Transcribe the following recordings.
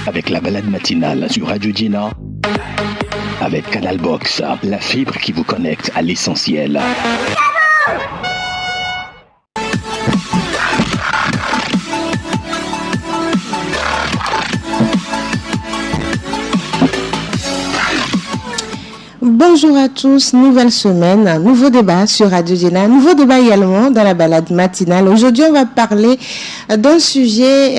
avec la balade matinale sur Radio Dina, avec Canal Box, la fibre qui vous connecte à l'essentiel. Bonjour à tous, nouvelle semaine, nouveau débat sur Radio Dina, nouveau débat également dans la balade matinale. Aujourd'hui, on va parler d'un sujet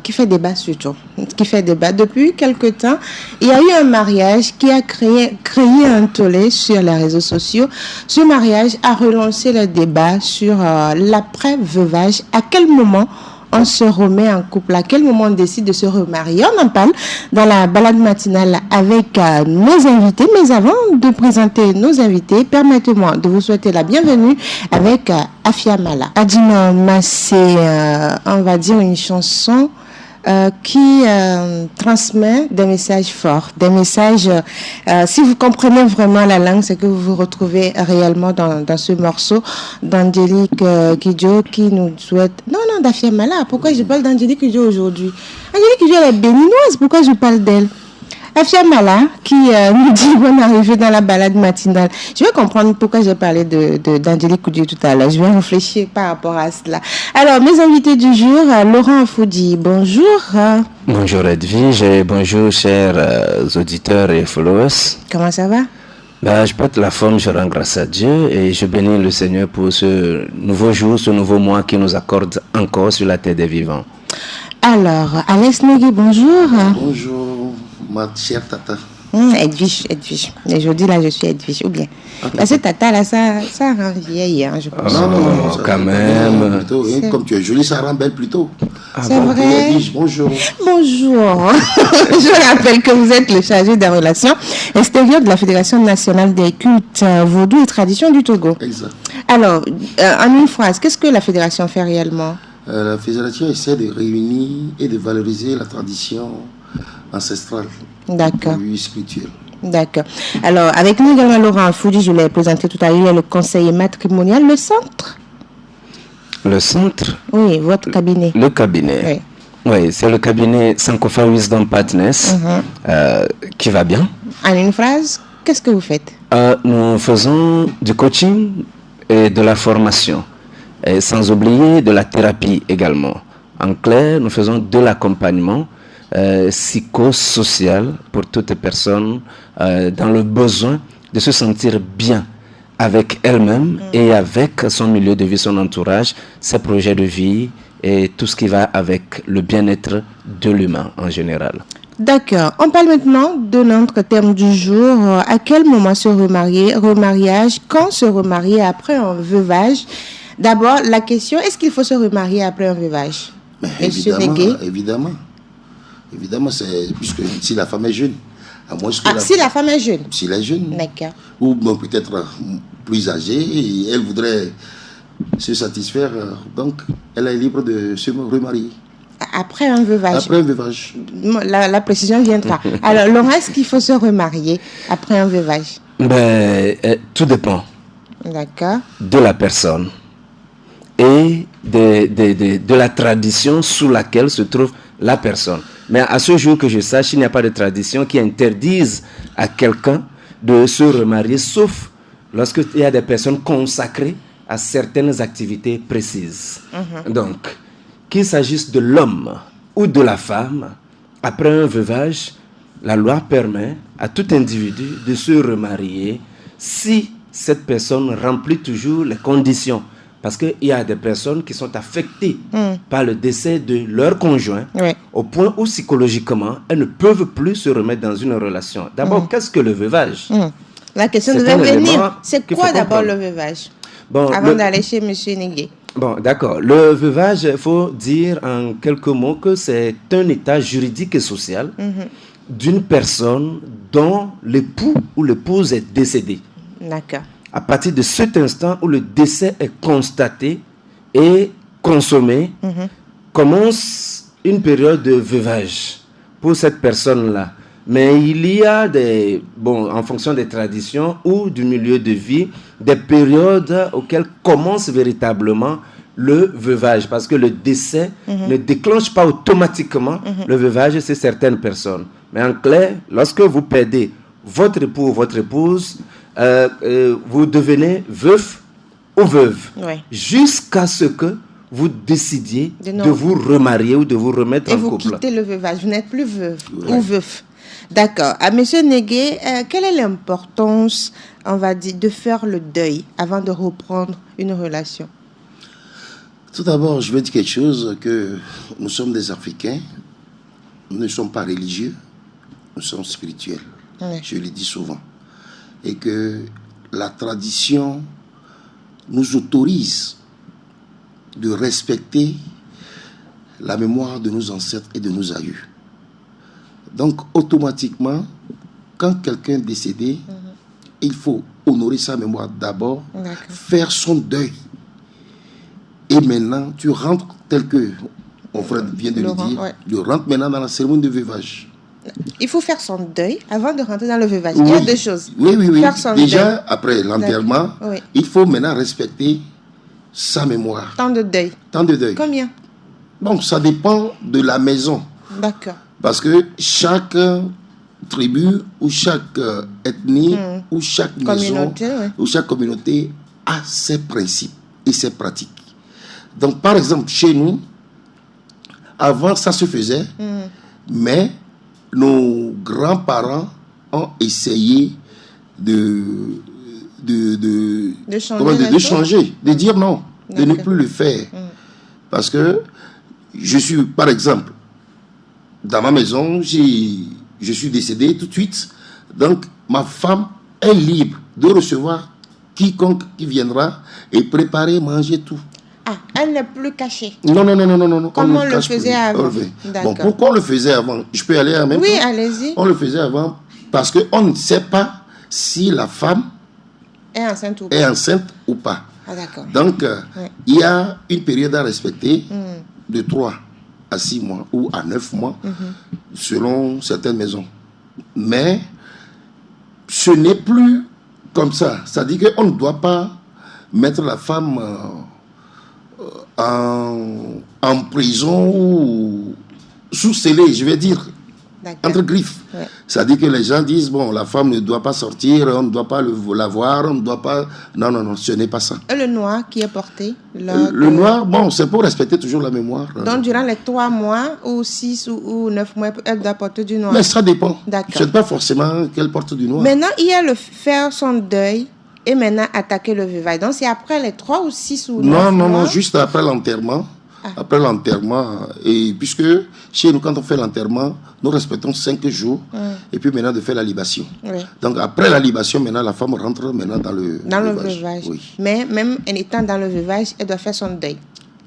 qui fait débat surtout, qui fait débat. Depuis quelque temps, il y a eu un mariage qui a créé un tollé sur les réseaux sociaux. Ce mariage a relancé le débat sur l'après-veuvage. À quel moment on se remet en couple? À quel moment on décide de se remarier? On en parle dans la balade matinale avec nos invités. Mais avant de présenter nos invités, permettez-moi de vous souhaiter la bienvenue avec Afia Mala. Adima c'est, on va dire, une chanson qui transmet des messages forts, des messages, si vous comprenez vraiment la langue, c'est que vous vous retrouvez réellement dans ce morceau d'Angélique Kidjo qui nous souhaite... Non, d'Afia Mala, pourquoi je parle d'Angélique Kidjo aujourd'hui? Angélique Kidjo, elle est béninoise, pourquoi je parle d'elle? Afia Mala qui nous dit bonne arrivée dans la balade matinale. Je vais comprendre pourquoi j'ai parlé d'Angélique Kidjo tout à l'heure. Je vais réfléchir par rapport à cela. Alors, mes invités du jour, Laurent Afoudi, bonjour. Bonjour Edwige et bonjour chers auditeurs et followers. Comment ça va? Je porte la forme, je rends grâce à Dieu et je bénis le Seigneur pour ce nouveau jour, ce nouveau mois qui nous accorde encore sur la terre des vivants. Alors, Alex Negui, bonjour. Bonjour, ma chère Tata. Edwige. Aujourd'hui, là, je suis Edwige, ou bien. Parce que Tata, là, ça rend vieille, hein, je pense. Non, quand même. Plutôt, comme tu es jolie, ça rend belle plutôt. C'est vrai. Edwige, bonjour. Bonjour. Je rappelle que vous êtes le chargé des relations extérieures de la Fédération nationale des cultes vaudou et traditions du Togo. Exact. Alors, en une phrase, qu'est-ce que la Fédération fait réellement? La Fédération essaie de réunir et de valoriser la tradition ancestrale. D'accord. Et spirituelle. D'accord. Alors, avec nous également Laurent Afoudi, je l'ai présenté tout à l'heure, il y a le conseiller matrimonial, le centre. Le centre? Oui, votre cabinet. Le cabinet. Oui, c'est le cabinet Sankofa Wisdom Partners qui va bien. En une phrase, qu'est-ce que vous faites? Nous faisons du coaching et de la formation, et sans oublier de la thérapie également. En clair, nous faisons de l'accompagnement psychosocial pour toute personne dans le besoin de se sentir bien avec elle-même et avec son milieu de vie, son entourage, ses projets de vie et tout ce qui va avec le bien-être de l'humain en général. D'accord. On parle maintenant de notre thème du jour. À quel moment se remarier? Remariage, quand se remarier après un veuvage? D'abord, la question, est-ce qu'il faut se remarier après un veuvage? Évidemment, c'est puisque si la femme est jeune. À moins que si la femme est jeune. Si elle est jeune. D'accord. Ou peut-être plus âgée, et elle voudrait se satisfaire, donc elle est libre de se remarier. Après un veuvage. Après un veuvage. La précision viendra. Alors, Laurent, est-ce qu'il faut se remarier après un veuvage? Tout dépend. D'accord. De la personne et de la tradition sous laquelle se trouve la personne. Mais à ce jour que je sache, il n'y a pas de tradition qui interdise à quelqu'un de se remarier, sauf lorsqu'il y a des personnes consacrées à certaines activités précises. Donc, qu'il s'agisse de l'homme ou de la femme, après un veuvage, la loi permet à tout individu de se remarier si cette personne remplit toujours les conditions. Parce qu'il y a des personnes qui sont affectées par le décès de leur conjoint, au point où psychologiquement, elles ne peuvent plus se remettre dans une relation. D'abord, qu'est-ce que le veuvage? La question devait venir. C'est quoi d'abord le veuvage? Avant d'aller chez M. Negui. Bon, d'accord. Le veuvage, il faut dire en quelques mots que c'est un état juridique et social d'une personne dont l'époux ou l'épouse est décédé. D'accord. À partir de cet instant où le décès est constaté et consommé, commence une période de veuvage pour cette personne-là. Mais il y a en fonction des traditions ou du milieu de vie, des périodes auxquelles commence véritablement le veuvage, parce que le décès ne déclenche pas automatiquement le veuvage chez certaines personnes. Mais en clair, lorsque vous perdez votre époux ou votre épouse, vous devenez veuf ou veuve, jusqu'à ce que vous décidiez de vous remarier ou de vous remettre en couple. Et vous quittez le veuvage, vous n'êtes plus veuve ou veuf. D'accord. À Monsieur Négué, quelle est l'importance, on va dire, de faire le deuil avant de reprendre une relation? Tout d'abord, je veux dire quelque chose, que nous sommes des Africains, nous ne sommes pas religieux, nous sommes spirituels. Je le dis souvent. Et que la tradition nous autorise de respecter la mémoire de nos ancêtres et de nos aïeux. Donc, automatiquement, quand quelqu'un est décédé, il faut honorer sa mémoire d'abord, faire son deuil. Et maintenant, tu rentres tel que mon frère vient de le dire, tu rentres maintenant dans la cérémonie de veuvage. Il faut faire son deuil avant de rentrer dans le veuvage. Il y a deux choses. Oui. Déjà, deuil. Après l'enterrement, il faut maintenant respecter sa mémoire. Temps de deuil. Combien? Bon, ça dépend de la maison. D'accord. Parce que chaque tribu ou chaque ethnie ou chaque maison ou chaque communauté a ses principes et ses pratiques. Donc, par exemple, chez nous, avant ça se faisait, mais nos grands-parents ont essayé de changer, de dire non, de ne plus le faire. Parce que je suis, par exemple, dans ma maison, je suis décédé tout de suite. Donc, ma femme est libre de recevoir quiconque qui viendra et préparer, manger tout. Ah, elle n'est plus cachée. Non. Comme on le faisait avant. Bon, pourquoi on le faisait avant? Je peux aller en même temps? Oui, allez-y. On le faisait avant parce qu'on ne sait pas si la femme est enceinte ou pas. Ah, d'accord. Donc, il y a une période à respecter de 3 à 6 mois ou à 9 mois, selon certaines maisons. Mais ce n'est plus comme ça. C'est-à-dire qu'on ne doit pas mettre la femme en prison ou sous scellé, je vais dire, entre griffes. C'est-à-dire que les gens disent, bon, la femme ne doit pas sortir, on ne doit pas la voir, on ne doit pas... Non, ce n'est pas ça. Et le noir qui est porté le noir, bon, c'est pour respecter toujours la mémoire. Donc, durant les 3 mois, ou 6 ou 9 mois, elle doit porter du noir. Mais ça dépend. D'accord. Je ne sais pas forcément qu'elle porte du noir. Maintenant, il y a le faire son deuil et maintenant attaquer le veuvage. Donc, c'est après les 3 ou 6 ou 9 mois. Non, juste après l'enterrement. Après l'enterrement, et puisque chez nous, quand on fait l'enterrement, nous respectons 5 jours, et puis maintenant de faire la libation. Donc après la libation, maintenant la femme rentre maintenant dans le veuvage. Oui. Mais même en étant dans le veuvage, elle doit faire son deuil.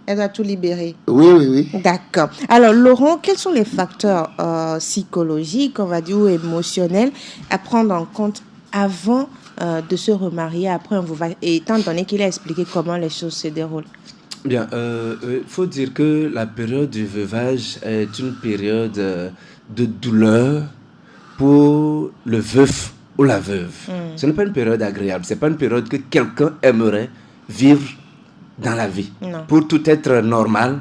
Elle doit tout libérer. Oui. D'accord. Alors Laurent, quels sont les facteurs psychologiques, on va dire, ou émotionnels à prendre en compte avant de se remarier après un veuvage, et étant donné qu'il a expliqué comment les choses se déroulent? Bien, faut dire que la période du veuvage est une période de douleur pour le veuf ou la veuve. Ce n'est pas une période agréable, ce n'est pas une période que quelqu'un aimerait vivre dans la vie. Non. Pour tout être normal,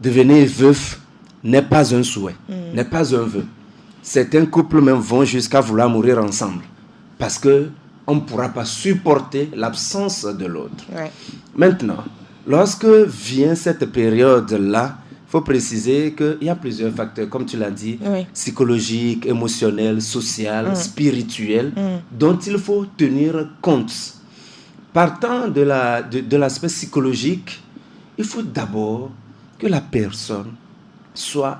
devenir veuf n'est pas un souhait, n'est pas un vœu. Certains couples même vont jusqu'à vouloir mourir ensemble parce qu'on ne pourra pas supporter l'absence de l'autre. Maintenant, lorsque vient cette période-là, il faut préciser qu'il y a plusieurs facteurs, comme tu l'as dit, psychologiques, émotionnels, sociaux, spirituels, dont il faut tenir compte. Partant de l'aspect psychologique, il faut d'abord que la personne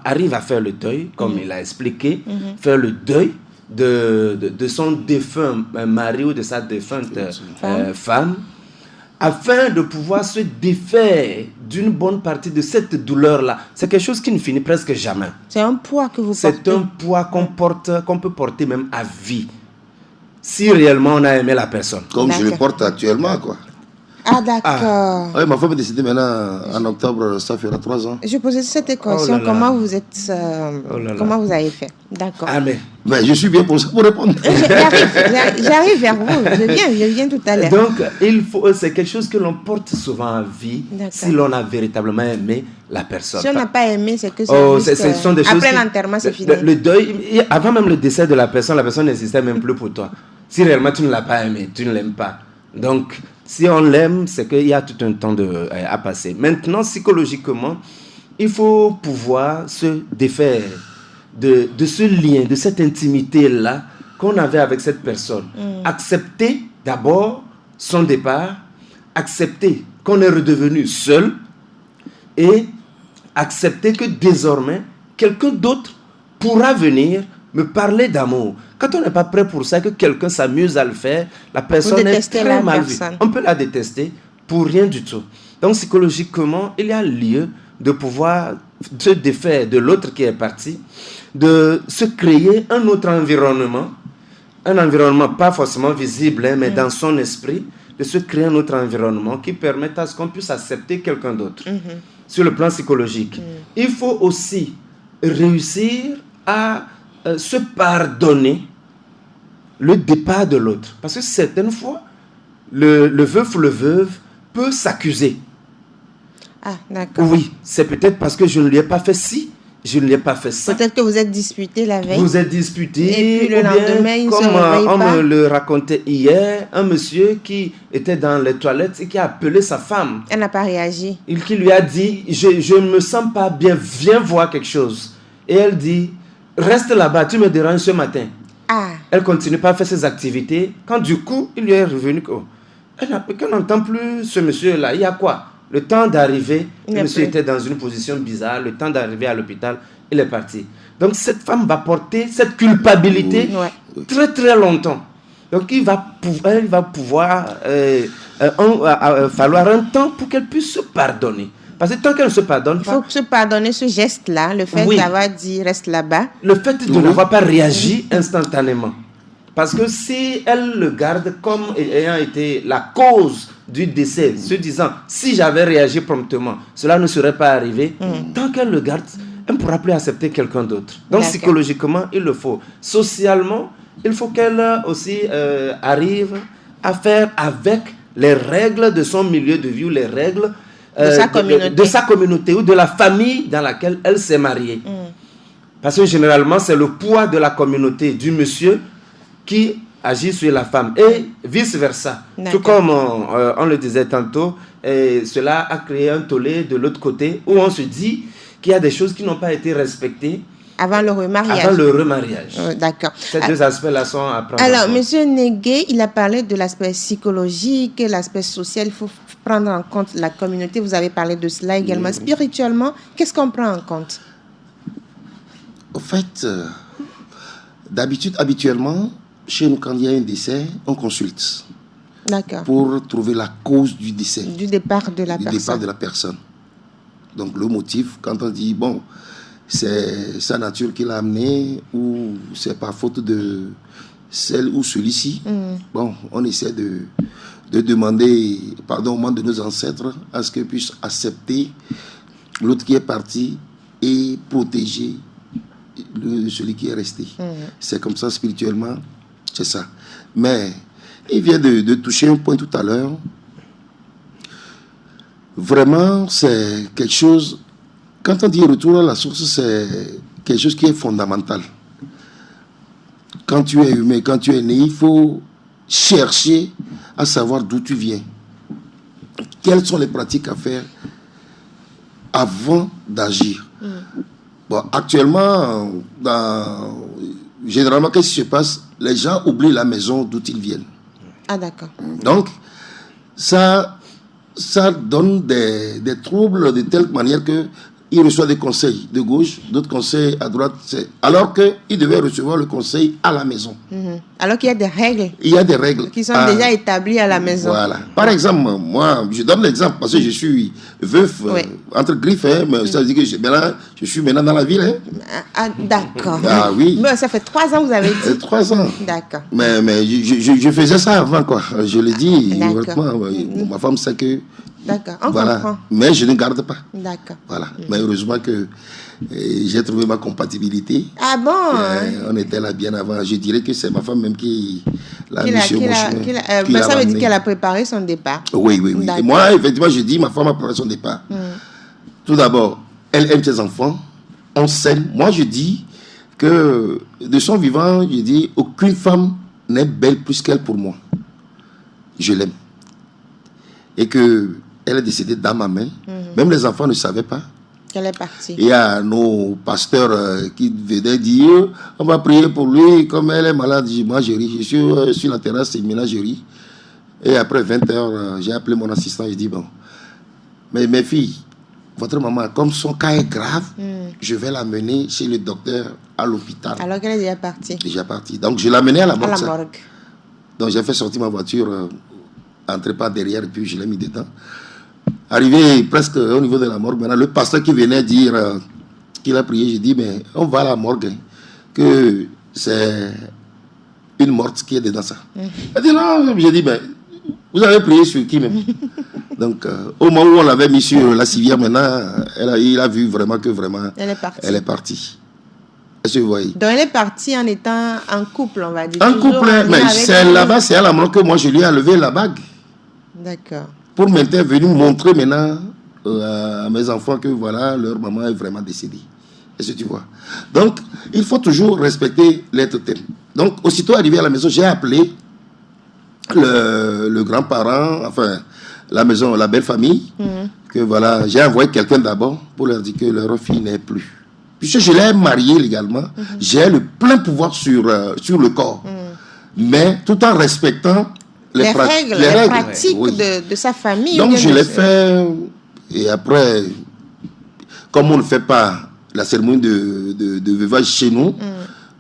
arrive à faire le deuil, comme il a expliqué, faire le deuil de son défunt mari ou de sa défunte femme, afin de pouvoir se défaire d'une bonne partie de cette douleur-là. C'est quelque chose qui ne finit presque jamais. C'est un poids que vous portez. C'est un poids qu'on peut porter même à vie, si réellement on a aimé la personne. Comme je le porte actuellement, quoi. Ah, d'accord. Oui, ma femme est décédée maintenant en octobre, ça fera 3 ans. Je posais cette équation. Oh là là. Comment vous êtes. Oh là là. Comment vous avez fait? D'accord. Ah, mais Je suis bien pour ça, pour répondre. J'arrive vers vous. Je viens tout à l'heure. donc, c'est quelque chose que l'on porte souvent à vie D'accord. si l'on a véritablement aimé la personne. Si on n'a pas aimé, c'est que Oh, c'est juste, ce sont des choses après qui- l'enterrement, c'est fini. Le deuil, avant même le décès de la personne n'existait même plus pour toi. Si réellement tu ne l'as pas aimé, tu ne l'aimes pas. Donc, si on l'aime, c'est qu'il y a tout un temps à passer. Maintenant, psychologiquement, il faut pouvoir se défaire de ce lien, de cette intimité-là qu'on avait avec cette personne. Accepter d'abord son départ, accepter qu'on est redevenu seul et accepter que désormais, quelqu'un d'autre pourra venir me parler d'amour. Quand on n'est pas prêt pour ça, que quelqu'un s'amuse à le faire, la personne est détestez très la mal vue. personne. On peut la détester pour rien du tout. Donc psychologiquement, il y a lieu de pouvoir se défaire de l'autre qui est parti, de se créer un autre environnement, un environnement pas forcément visible, hein, mais dans son esprit, de se créer un autre environnement qui permette à ce qu'on puisse accepter quelqu'un d'autre. Sur le plan psychologique. Il faut aussi réussir à se pardonner le départ de l'autre. Parce que certaines fois, le veuf ou le veuve peut s'accuser. Ah, d'accord. Oui, c'est peut-être parce que je ne lui ai pas fait ci, je ne lui ai pas fait ça. Peut-être que vous êtes disputé la veille. Vous êtes disputé, Et puis le ou bien, lendemain, il ne se comme réveille on pas. me le racontait hier, un monsieur qui était dans les toilettes et qui a appelé sa femme. Elle n'a pas réagi. Qui lui a dit, je ne me sens pas bien, viens voir quelque chose. Et elle dit, reste là-bas, tu me déranges ce matin. Ah, Elle continue pas à faire ses activités. Quand du coup, il lui est revenu qu'on n'entend plus ce monsieur-là. Il y a quoi? Le temps d'arriver, Il le est monsieur plus. était dans une position bizarre. Le temps d'arriver à l'hôpital, il est parti. Donc cette femme va porter cette culpabilité Ouais. très très longtemps. Donc il va pouvoir falloir un temps pour qu'elle puisse se pardonner. Parce que tant qu'elle ne se pardonne il pas, faut se pardonner ce geste-là, le fait Oui. d'avoir dit reste là-bas. le fait de n'avoir pas réagi instantanément. Parce que si elle le garde comme ayant été la cause du décès, se disant, si j'avais réagi promptement, cela ne serait pas arrivé, tant qu'elle le garde, elle ne pourra plus accepter quelqu'un d'autre. Donc D'accord. psychologiquement, il le faut. Socialement, il faut qu'elle aussi arrive à faire avec les règles de son milieu de vie ou les règles De sa communauté. de sa communauté ou de la famille dans laquelle elle s'est mariée. Parce que généralement, c'est le poids de la communauté du monsieur qui agit sur la femme et vice-versa. D'accord. Tout comme on le disait tantôt, cela a créé un tollé de l'autre côté où on se dit qu'il y a des choses qui n'ont pas été respectées Avant le remariage. avant le remariage. D'accord. Ces deux aspects-là sont à prendre en Alors, compte. Monsieur Négué, il a parlé de l'aspect psychologique, l'aspect social. Il faut prendre en compte la communauté. Vous avez parlé de cela également. Spirituellement, qu'est-ce qu'on prend en compte? Au fait, habituellement, chez nous, quand il y a un décès, on consulte D'accord. pour trouver la cause du décès, Du départ de la du personne. départ de la personne. Donc le motif, quand on dit, bon, c'est sa nature qui l'a amené ou c'est par faute de celle ou celui-ci, bon, on essaie de demander pardon au monde de nos ancêtres à ce qu'ils puissent accepter l'autre qui est parti et protéger celui qui est resté. C'est comme ça spirituellement, c'est ça. Mais il vient de toucher un point tout à l'heure. Vraiment, c'est quelque chose, quand on dit retour à la source, c'est quelque chose qui est fondamental. Quand tu es humain, quand tu es né, il faut chercher à savoir d'où tu viens. Quelles sont les pratiques à faire avant d'agir. Bon, actuellement, généralement, qu'est-ce qui se passe? Les gens oublient la maison d'où ils viennent. Ah, d'accord. Donc, ça donne des troubles de telle manière que il reçoit des conseils de gauche, d'autres conseils à droite, alors qu'il devait recevoir le conseil à la maison. Alors qu'il y a des règles. Il y a des règles qui sont déjà établies à la maison. Voilà. Par exemple, moi, je donne l'exemple parce que je suis veuf, entre griffes, mais ça veut dire que je suis maintenant dans la ville. D'accord. Ah oui. Mais ça fait 3 ans, vous avez dit. 3 ans. D'accord. Mais je faisais ça avant, quoi. Je le dis ouvertement. Ma femme sait que. D'accord, on voilà. comprend. Mais je ne garde pas. D'accord. Voilà. Mais heureusement que j'ai trouvé ma compatibilité. Ah bon? On était là bien avant. Je dirais que c'est ma femme même qui l'a mis sur mon chemin. Ça veut dire qu'elle a préparé son départ. Oui. Et moi, effectivement, je dis, ma femme a préparé son départ. Tout d'abord, elle aime ses enfants. On s'aime. Moi, je dis que de son vivant, je dis, aucune femme n'est belle plus qu'elle pour moi. Je l'aime. Et que elle est décédée dans ma main. Même les enfants ne savaient pas. Qu'elle est partie. Il y a nos pasteurs qui venaient dire, on va prier pour lui, comme elle est malade. Moi, je ris. Je suis sur la terrasse, c'est ménagerie. Et après 20 h, j'ai appelé mon assistant. Je dis, bon, mais mes filles, votre maman, comme son cas est grave, je vais l'amener chez le docteur à l'hôpital. Alors qu'elle est déjà partie. Déjà partie. Donc, je l'ai amenée à la morgue. À la morgue. Donc, j'ai fait sortir ma voiture, entrer par derrière, et puis je l'ai mis dedans. Arrivé presque au niveau de la morgue, maintenant, le pasteur qui venait dire qu'il a prié, j'ai dit, mais on va à la morgue, que c'est une morte qui est dedans ça. Elle dit, non, j'ai dit, mais vous avez prié sur qui même? Donc, au moment où on l'avait mis sur la civière, maintenant, il a vu vraiment que elle est partie. Est-ce que vous voyez? Donc, elle est partie en étant en couple, on va dire. En couple, mais c'est là-bas, c'est à la morgue que moi, je lui ai enlevé la bague. D'accord. Pour m'intervenir, montrer maintenant à mes enfants que voilà, leur maman est vraiment décédée. Est-ce que tu vois? Donc, il faut toujours respecter l'être thème. Donc, aussitôt arrivé à la maison, j'ai appelé le grand-parent, enfin, la maison, la belle famille, que voilà, j'ai envoyé quelqu'un d'abord pour leur dire que leur fille n'est plus. Puisque je l'ai mariée légalement, j'ai le plein pouvoir sur le corps. Mais tout en respectant les règles, les pratiques de sa famille. Donc je l'ai fait, et après, comme on ne fait pas la cérémonie de veuvage chez nous,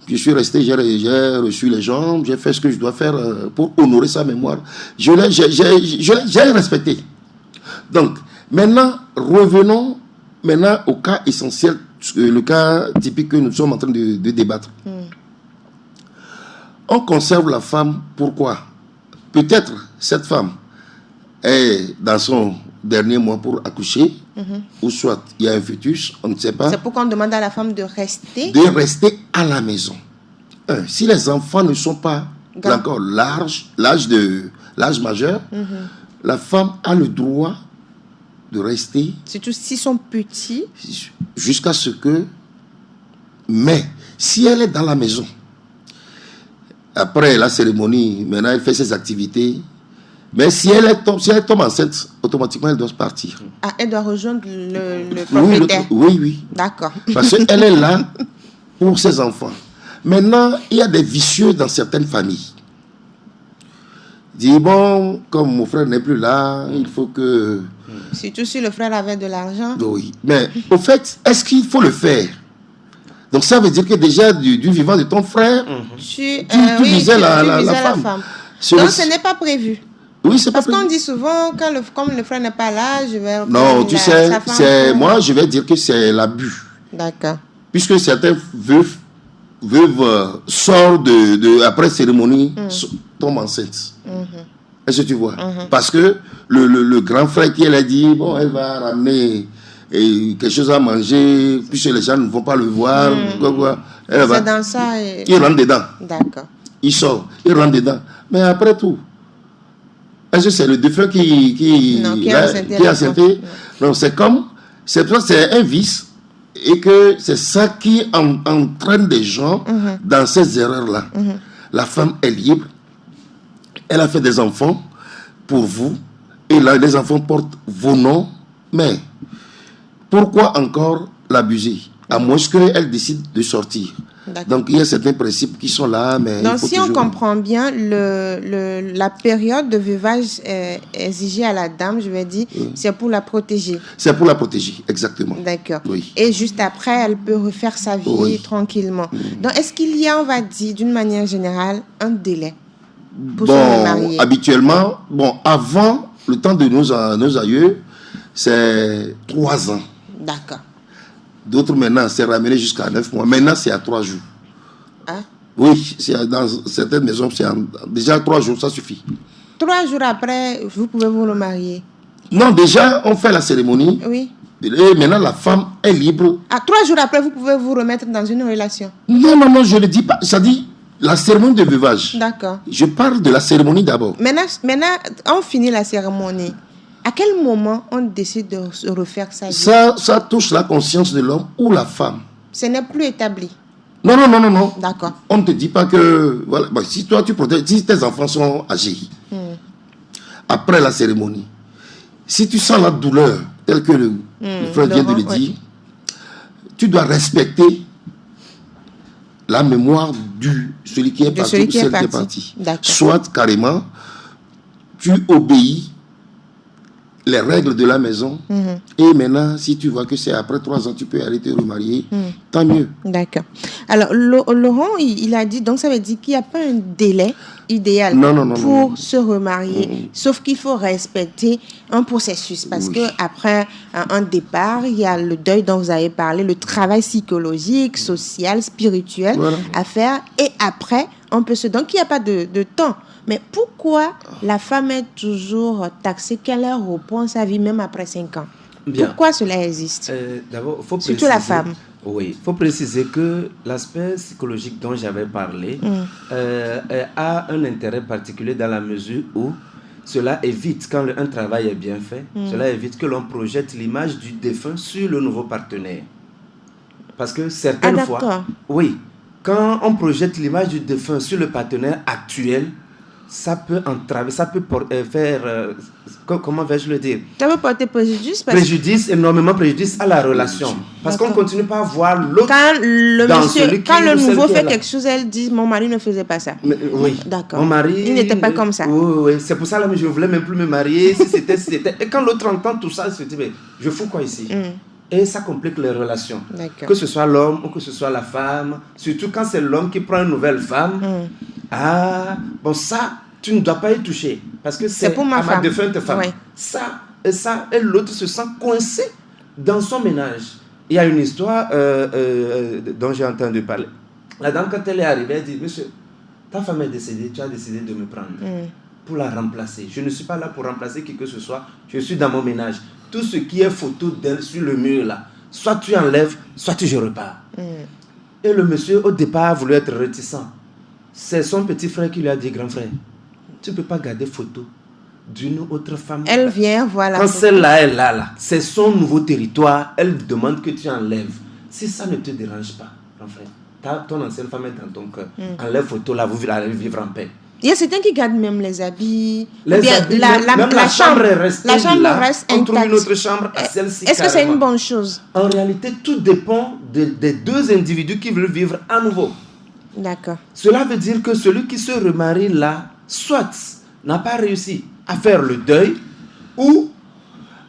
je suis resté, j'ai reçu les gens, j'ai fait ce que je dois faire pour honorer sa mémoire. Je l'ai respecté. Donc, maintenant, revenons au cas essentiel, le cas typique que nous sommes en train de débattre. On conserve la femme, pourquoi? Peut-être cette femme est dans son dernier mois pour accoucher, ou soit il y a un fœtus, on ne sait pas. C'est pourquoi on demande à la femme de rester. De rester à la maison. Si les enfants ne sont pas encore l'âge majeur, la femme a le droit de rester. Surtout s'ils sont petits. Jusqu'à ce que... Mais si elle est dans la maison, après la cérémonie, maintenant elle fait ses activités. Mais si elle tombe enceinte, automatiquement elle doit partir. Ah, elle doit rejoindre le propriétaire. Oui. D'accord. Parce qu'elle est là pour ses enfants. Maintenant, il y a des vicieux dans certaines familles. Dis bon, comme mon frère n'est plus là, il faut que... Surtout si le frère avait de l'argent. Oui. Mais au fait, est-ce qu'il faut le faire? Donc ça veut dire que déjà du vivant de ton frère, tu visais la femme. Donc ce n'est pas prévu. Oui, c'est pas prévu. Parce qu'on dit souvent, comme le frère n'est pas là, je vais... Non, tu sais, moi je vais dire que c'est l'abus. D'accord. Puisque certains veuves sortent après cérémonie, tombent enceintes. Est-ce que tu vois? Parce que le grand frère qui elle a dit, bon, elle va ramener... et quelque chose à manger, puisque les gens ne vont pas le voir. C'est dans ça. Il rentre dedans. D'accord. Il sort, il rentre dedans. Mais après tout, est-ce que c'est le défunt qui a accepté? Non, c'est un vice, et que c'est ça qui entraîne des gens dans ces erreurs-là. La femme est libre, elle a fait des enfants pour vous, et là, les enfants portent vos noms, mais pourquoi encore l'abuser? À moins qu'elle décide de sortir. Donc, il y a certains principes qui sont là, mais... Donc, si on comprend bien, la période de veuvage exigée à la dame, je vais dire, c'est pour la protéger. C'est pour la protéger, exactement. D'accord. Oui. Et juste après, elle peut refaire sa vie tranquillement. Donc, est-ce qu'il y a, on va dire, d'une manière générale, un délai pour se remarier? Habituellement, avant, le temps de nos aïeux, c'est 3 ans. D'accord. D'autres, maintenant, c'est ramené jusqu'à 9 mois. Maintenant, c'est à 3 jours. Hein? Oui, dans certaines maisons, c'est déjà 3 jours, ça suffit. 3 jours après, vous pouvez vous remarier? Non, déjà, on fait la cérémonie. Oui. Et maintenant, la femme est libre. 3 jours après, vous pouvez vous remettre dans une relation? Non, je ne le dis pas. Ça dit la cérémonie de veuvage. D'accord. Je parle de la cérémonie d'abord. Maintenant, on finit la cérémonie. À quel moment on décide de se refaire sa vie? Ça touche la conscience de l'homme ou la femme. Ce n'est plus établi. Non. D'accord. On ne te dit pas que... Voilà, si toi, tu protèges... Si tes enfants sont âgés, après la cérémonie, si tu sens la douleur, telle que le frère vient de le dire, tu dois respecter la mémoire de celui qui est parti ou celle qui est partie. Soit carrément, tu obéis les règles de la maison. Et maintenant, si tu vois que c'est après 3 ans, tu peux aller te remarier, tant mieux. D'accord. Alors, Laurent, il a dit, donc ça veut dire qu'il n'y a pas un délai idéal pour se remarier, sauf qu'il faut respecter un processus, parce que après un départ, il y a le deuil dont vous avez parlé, le travail psychologique, social, spirituel à faire, et après, on peut se... Donc, il n'y a pas de temps. Mais pourquoi la femme est toujours taxée qu'elle reprend sa vie même après 5 ans? Bien. Pourquoi cela existe? D'abord, faut surtout la femme. Oui, il faut préciser que l'aspect psychologique dont j'avais parlé a un intérêt particulier dans la mesure où cela évite, quand un travail est bien fait, cela évite que l'on projette l'image du défunt sur le nouveau partenaire. Parce que certaines fois, quand on projette l'image du défunt sur le partenaire actuel, ça peut entraver, ça peut faire, comment vais-je le dire? Ça peut porter préjudice. Énormément préjudice à la relation. Parce qu'on ne continue pas à voir l'autre. Quand le nouveau fait quelque chose, elle dit, mon mari ne faisait pas ça. Oui. D'accord. Mon mari... Il n'était pas comme ça. Oui. C'est pour ça que je ne voulais même plus me marier. Si c'était. Et quand l'autre entend tout ça, il se dit, mais je fous quoi ici? Et ça complique les relations. Que ce soit l'homme ou que ce soit la femme. Surtout quand c'est l'homme qui prend une nouvelle femme. Ça, tu ne dois pas y toucher. Parce que c'est pour ma défunte femme. Ça, et l'autre se sent coincé dans son ménage. Il y a une histoire dont j'ai entendu parler. La dame, quand elle est arrivée, elle dit, monsieur, ta femme est décédée, tu as décidé de me prendre pour la remplacer. Je ne suis pas là pour remplacer qui que ce soit. Je suis dans mon ménage. Tout ce qui est photo d'elle sur le mur là, soit tu enlèves, soit je repars. Et le monsieur au départ voulait être réticent. C'est son petit frère qui lui a dit, grand frère, tu ne peux pas garder photo d'une autre femme. Elle vient, voilà. Quand celle-là est là, c'est son nouveau territoire, elle demande que tu enlèves. Si ça ne te dérange pas, grand frère, ton ancienne femme est dans ton cœur. Enlève photo là, vous allez vivre en paix. Il y a certains qui gardent même les habits. La chambre reste intacte. On trouve une autre chambre à celle-ci. Est-ce que c'est une bonne chose? En réalité, tout dépend des deux individus qui veulent vivre à nouveau. D'accord. Cela veut dire que celui qui se remarie là, soit n'a pas réussi à faire le deuil ou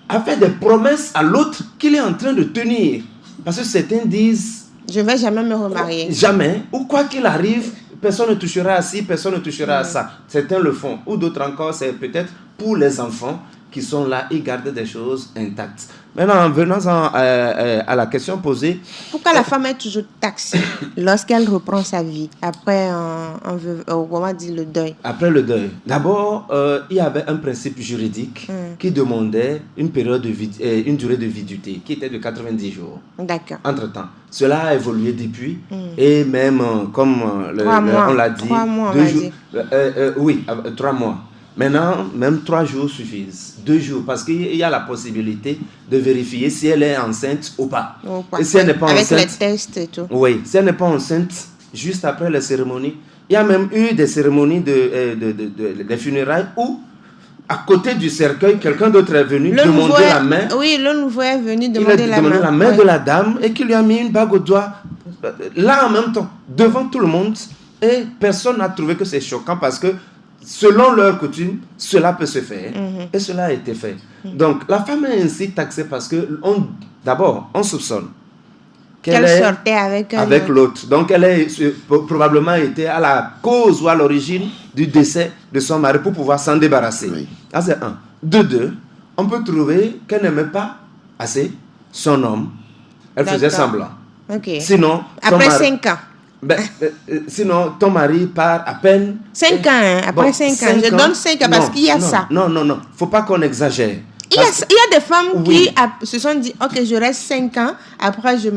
à faire des promesses à l'autre qu'il est en train de tenir. Parce que certains disent... Je ne vais jamais me remarier. Jamais. Ou quoi qu'il arrive, personne ne touchera à ci, personne ne touchera à ça. Certains le font. Ou d'autres encore, c'est peut-être pour les enfants qui sont là, ils gardent des choses intactes. Maintenant, venons-en à la question posée. Pourquoi la femme est toujours taxée lorsqu'elle reprend sa vie après on va dire le deuil? Après le deuil. D'abord, il y avait un principe juridique qui demandait une durée de viduité qui était de 90 jours. D'accord. Entre-temps. Cela a évolué depuis et même, comme on l'a dit, 3 mois, 2 jours. 3 mois. Maintenant, même 3 jours suffisent. 2 jours, parce qu'il y a la possibilité de vérifier si elle est enceinte ou pas. Et si elle n'est pas enceinte... Avec les tests et tout. Oui, si elle n'est pas enceinte, juste après les cérémonies. Il y a même eu des cérémonies des funérailles où à côté du cercueil, quelqu'un d'autre est venu demander la main. Oui, le nouveau est venu demander la main de la dame et qui lui a mis une bague au doigt, là en même temps, devant tout le monde. Et personne n'a trouvé que c'est choquant parce que selon leur coutume, cela peut se faire. Et cela a été fait. Donc la femme est ainsi taxée parce que d'abord, on soupçonne qu'elle sortait avec l'autre. Donc elle a probablement été à la cause ou à l'origine du décès de son mari pour pouvoir s'en débarrasser. Oui. Ça c'est un. De deux, on peut trouver qu'elle n'aimait pas assez son homme. Elle faisait semblant. Okay. Sinon, après 5 ans. Sinon, ton mari part à peine. 5 ans, hein? Après 5 ans. Je donne 5 ans parce qu'il y a ça. Non. Faut pas qu'on exagère. Il y a des femmes qui se sont dit, ok, je reste 5 ans, après je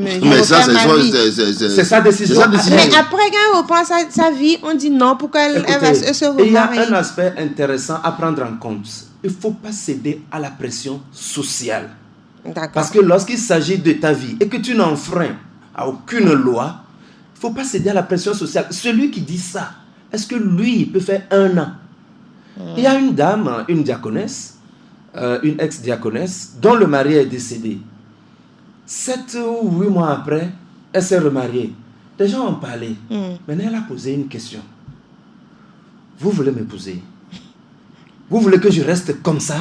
ça, c'est sa décision. Mais après, quand elle reprend sa vie, on dit non, pourquoi elle va se remarier. Il y a un aspect intéressant à prendre en compte. Il ne faut pas céder à la pression sociale. Parce que lorsqu'il s'agit de ta vie et que tu n'enfreins à aucune loi, il ne faut pas céder à la pression sociale. Celui qui dit ça, est-ce que lui peut faire 1 an? Il y a une dame, une diaconesse, une ex-diaconesse, dont le mari est décédé. 7 ou 8 mois après, elle s'est remariée. Les gens ont parlé. Maintenant, elle a posé une question. Vous voulez m'épouser? Vous voulez que je reste comme ça?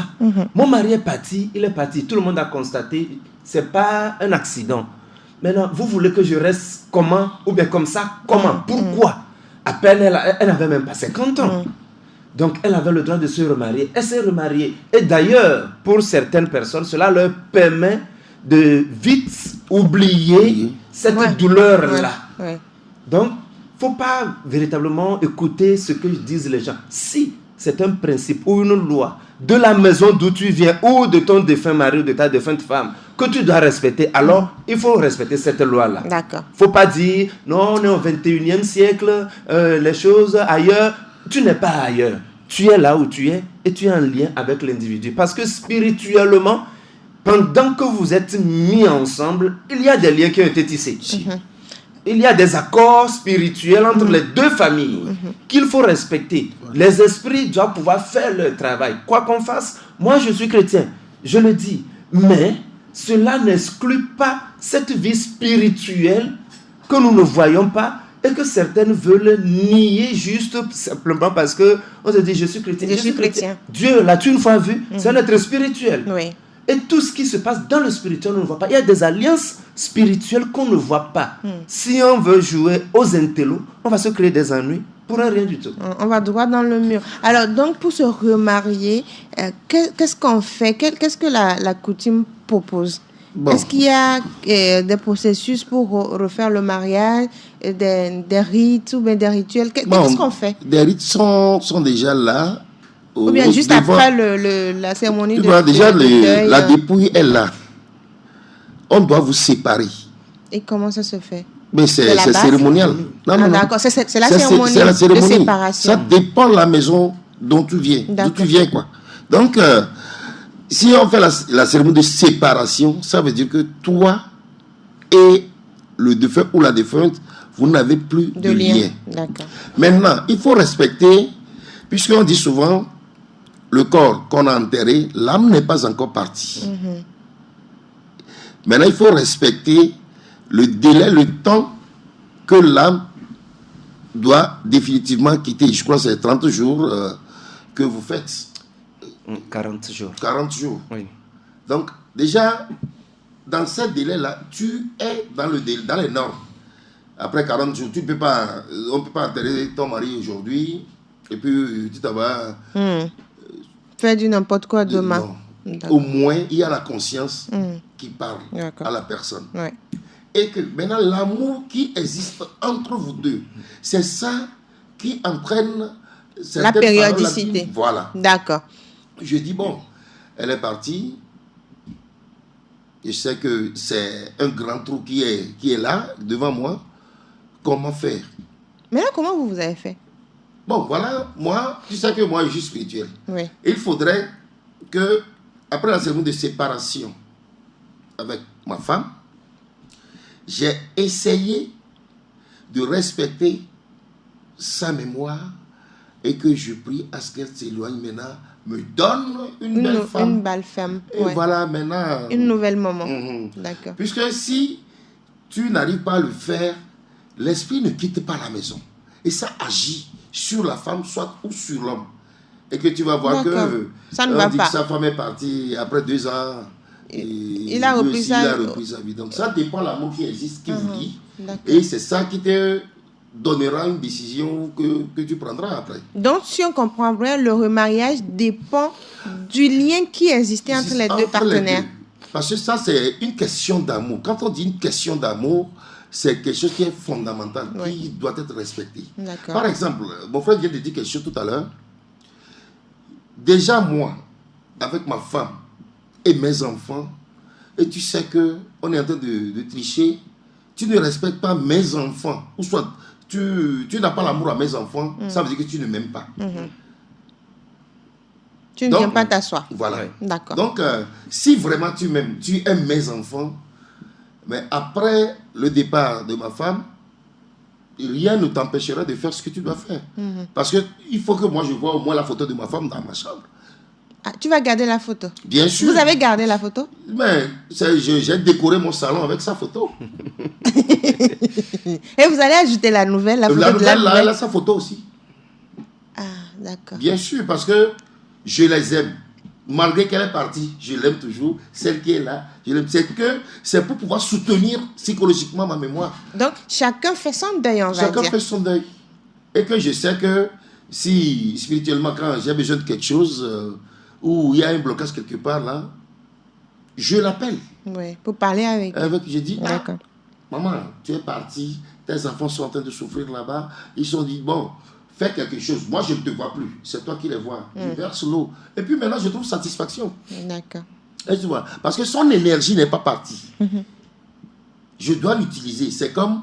Mon mari est parti, il est parti. Tout le monde a constaté, ce n'est pas un accident. Maintenant, vous voulez que je reste comment? Ou bien comme ça? Comment? Pourquoi? À peine, elle n'avait même pas 50 ans. Donc, elle avait le droit de se remarier. Elle s'est remariée. Et d'ailleurs, pour certaines personnes, cela leur permet de vite oublier cette douleur-là. Donc, il ne faut pas véritablement écouter ce que disent les gens. Si c'est un principe ou une loi de la maison d'où tu viens ou de ton défunt mari ou de ta défunte femme que tu dois respecter, alors il faut respecter cette loi-là. D'accord. Il ne faut pas dire, non, on est au 21e siècle, les choses ailleurs. Tu n'es pas ailleurs. Tu es là où tu es et tu es en lien avec l'individu. Parce que spirituellement, pendant que vous êtes mis ensemble, il y a des liens qui ont été tissés. Il y a des accords spirituels entre les deux familles qu'il faut respecter. Les esprits doivent pouvoir faire leur travail. Quoi qu'on fasse, moi je suis chrétien, je le dis. Mais cela n'exclut pas cette vie spirituelle que nous ne voyons pas et que certaines veulent nier juste simplement parce qu'on se dit je suis chrétien. Je suis chrétien. Dieu, l'as-tu une fois vu? C'est un être spirituel. Oui. Et tout ce qui se passe dans le spirituel, on ne voit pas. Il y a des alliances spirituelles qu'on ne voit pas. Si on veut jouer aux intellos, on va se créer des ennuis pour un rien du tout. On va droit dans le mur. Alors, donc, pour se remarier, qu'est-ce qu'on fait? Qu'est-ce que la coutume propose? Est-ce qu'il y a des processus pour refaire le mariage, des rites ou bien des rituels? Qu'est-ce qu'on fait? Des rites sont déjà là. Ou bien juste après la cérémonie de deuil. Déjà, la dépouille est là. On doit vous séparer. Et comment ça se fait? Mais c'est cérémonial. Non. D'accord, c'est la cérémonie de séparation. Ça dépend de la maison dont tu viens. D'où tu viens, quoi. Donc, si on fait la cérémonie de séparation, ça veut dire que toi et le défunt ou la défunte, vous n'avez plus de lien. D'accord. Maintenant, il faut respecter, puisqu'on dit souvent, le corps qu'on a enterré, l'âme n'est pas encore partie. Maintenant, il faut respecter le délai, le temps que l'âme doit définitivement quitter. Je crois que c'est 30 jours que vous faites. 40 jours. 40 jours. Oui. Donc, déjà, dans ce délai-là, tu es dans les normes. Après 40 jours, on ne peut pas enterrer ton mari aujourd'hui et puis tu t'en vas... Faire du n'importe quoi demain. Au moins, il y a la conscience qui parle à la personne. Ouais. Et que maintenant, l'amour qui existe entre vous deux, c'est ça qui entraîne la périodicité. Voilà. D'accord. Je dis, bon, elle est partie. Je sais que c'est un grand trou qui est là, devant moi. Comment faire? Mais là, comment vous avez fait? Bon, voilà, moi, tu sais que moi, je suis spirituel. Oui. Il faudrait que, après la cérémonie de séparation avec ma femme, j'ai essayé de respecter sa mémoire et que je prie à ce qu'elle s'éloigne maintenant me donne une belle femme. Une belle femme. Et voilà, maintenant... Une nouvelle maman. D'accord. Puisque si tu n'arrives pas à le faire, l'esprit ne quitte pas la maison. Et ça agit sur la femme, soit ou sur l'homme. Et que tu vas voir que... Ça ne va pas. Que sa femme est partie après 2 ans. Il a repris sa vie. Donc ça dépend de l'amour qui existe, qui vous lie. Et c'est ça qui te donnera une décision que tu prendras après. Donc, si on comprend bien, le remariage dépend du lien qui existait entre les deux partenaires. Parce que ça, c'est une question d'amour. Quand on dit une question d'amour, c'est quelque chose qui est fondamental, qui doit être respecté. Par exemple, mon frère vient de dire quelque chose tout à l'heure. Déjà, moi, avec ma femme et mes enfants, et tu sais qu'on est en train de tricher, tu ne respectes pas mes enfants, ou soit tu n'as pas l'amour à mes enfants, ça veut dire que tu ne m'aimes pas. Tu ne viens pas t'asseoir. Voilà. D'accord. Donc, si vraiment tu m'aimes, tu aimes mes enfants, mais après le départ de ma femme, rien ne t'empêchera de faire ce que tu dois faire. Parce qu'il faut que moi je vois au moins la photo de ma femme dans ma chambre. Ah, tu vas garder la photo? Bien sûr. Vous avez gardé la photo? Mais j'ai décoré mon salon avec sa photo. Et vous allez ajouter la nouvelle, la photo la de la nouvelle, là, elle a sa photo aussi. Ah, d'accord. Bien sûr, parce que je les aime. Malgré qu'elle est partie, je l'aime toujours. Celle qui est là, je l'aime. C'est pour pouvoir soutenir psychologiquement ma mémoire. Donc, chacun fait son deuil, on va dire. Chacun fait son deuil. Et que je sais que si, spirituellement, quand j'ai besoin de quelque chose, ou il y a un blocage quelque part là, je l'appelle. Oui, pour parler avec je dis, maman, tu es partie, tes enfants sont en train de souffrir là-bas. Ils se sont dit, bon, fais quelque chose. Moi, je ne te vois plus. C'est toi qui les vois. Je verse l'eau. Et puis maintenant, je trouve satisfaction. D'accord. Et tu vois, parce que son énergie n'est pas partie. Je dois l'utiliser. C'est comme,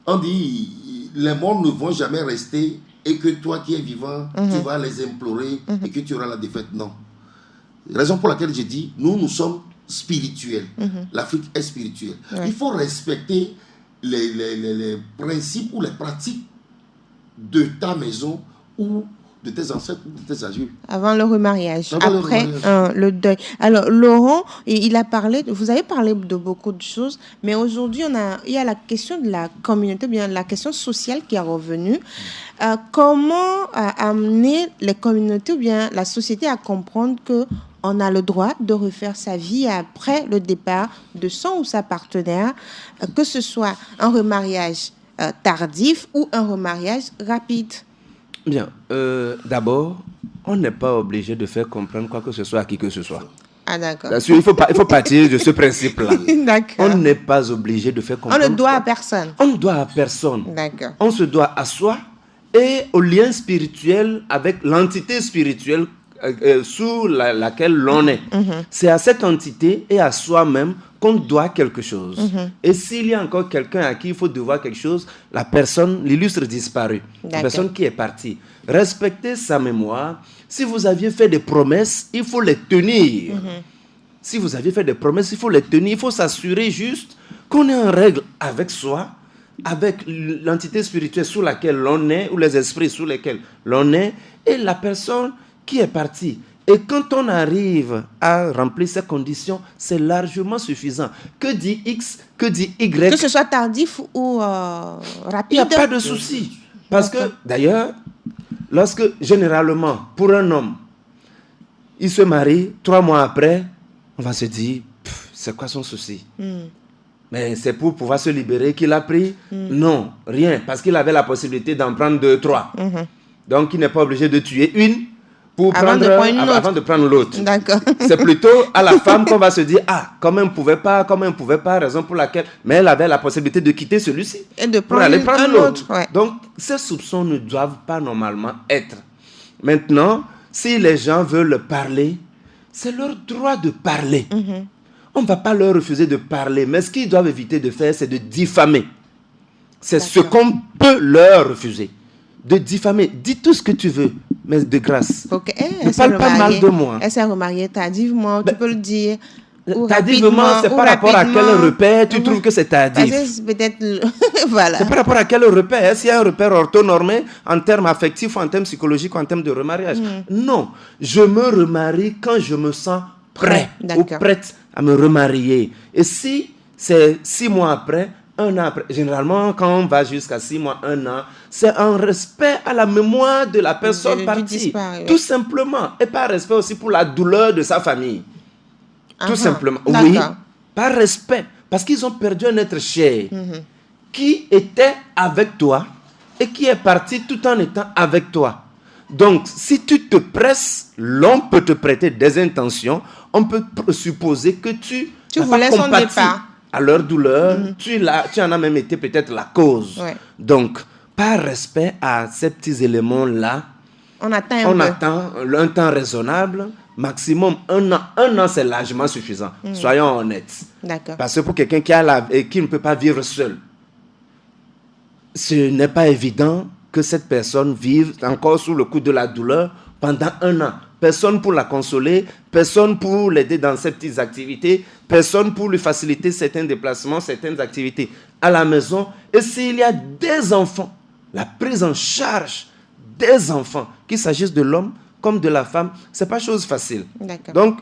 on dit, les morts ne vont jamais rester et que toi qui es vivant, tu vas les implorer et que tu auras la défaite. Non. Raison pour laquelle je dis, nous sommes spirituels. L'Afrique est spirituelle. Il faut respecter les principes ou les pratiques de ta maison ou de tes ancêtres ou de tes adultes. Avant le remariage. Après le deuil. Alors, Laurent, il a parlé, vous avez parlé de beaucoup de choses, mais aujourd'hui, il y a la question de la communauté, bien la question sociale qui est revenue. Comment amener les communautés ou bien la société à comprendre que on a le droit de refaire sa vie après le départ de son ou sa partenaire, que ce soit un remariage tardif ou un remariage rapide? Bien, d'abord, on n'est pas obligé de faire comprendre quoi que ce soit à qui que ce soit. Ah, d'accord. Il faut partir de ce principe-là. D'accord. On n'est pas obligé de faire comprendre. On ne doit à personne. On ne doit à personne. D'accord. On se doit à soi et au lien spirituel avec l'entité spirituelle sous laquelle l'on est. C'est à cette entité et à soi-même qu'on doit quelque chose. Et s'il y a encore quelqu'un à qui il faut devoir quelque chose, la personne, l'illustre disparu, la personne qui est partie. Respectez sa mémoire. Si vous aviez fait des promesses, il faut les tenir. Si vous aviez fait des promesses, il faut les tenir. Il faut s'assurer juste qu'on est en règle avec soi, avec l'entité spirituelle sous laquelle l'on est, ou les esprits sous lesquels l'on est, et la personne qui est partie. Et quand on arrive à remplir ces conditions, c'est largement suffisant. Que dit X, que dit Y. Que ce soit tardif ou rapide. Il n'y a pas de souci. Parce que, d'ailleurs, lorsque, généralement, pour un homme, il se marie, 3 mois après, on va se dire, c'est quoi son souci? Mais c'est pour pouvoir se libérer qu'il a pris? Non, rien. Parce qu'il avait la possibilité d'en prendre 2, 3. Donc, il n'est pas obligé de tuer une avant de prendre l'autre. D'accord. C'est plutôt à la femme qu'on va se dire, comme elle ne pouvait pas, raison pour laquelle, mais elle avait la possibilité de quitter celui-ci et de pour aller prendre l'autre. Ouais. Donc, ces soupçons ne doivent pas normalement être. Maintenant, si les gens veulent parler, c'est leur droit de parler. On ne va pas leur refuser de parler, mais ce qu'ils doivent éviter de faire, c'est de diffamer. C'est ce qu'on peut leur refuser. De diffamer. Dis tout ce que tu veux, mais de grâce. Okay. Ne parle pas mal de moi. Elle s'est remariée tardivement, tu peux le dire. Tardivement, c'est par rapport à quel repère tu trouves que c'est tardif? Peut-être, voilà. C'est par rapport à quel repère? S'il y a un repère orthonormé en termes affectifs, en termes psychologiques, en termes de remariage. Non, je me remarie quand je me sens prêt ou prête à me remarier. Et si c'est 6 mois après, 1 an après, généralement quand on va jusqu'à 6 mois, 1 an, c'est un respect à la mémoire de la personne partie. Tout simplement. Et par respect aussi pour la douleur de sa famille. Tout simplement. Oui, par respect. Parce qu'ils ont perdu un être cher qui était avec toi et qui est parti tout en étant avec toi. Donc, si tu te presses, l'on peut te prêter des intentions. On peut supposer que tu voulais son départ. À leur douleur, tu en as même été peut-être la cause. Ouais. Donc, par respect à ces petits éléments-là, on attend un temps raisonnable. Maximum 1 an. 1 an, c'est largement suffisant. Soyons honnêtes. D'accord. Parce que pour quelqu'un qui ne peut pas vivre seul, ce n'est pas évident que cette personne vive encore sous le coup de la douleur pendant 1 an. Personne pour la consoler, personne pour l'aider dans ses petites activités, personne pour lui faciliter certains déplacements, certaines activités à la maison. Et s'il y a des enfants, la prise en charge des enfants, qu'il s'agisse de l'homme comme de la femme, ce n'est pas chose facile. Donc,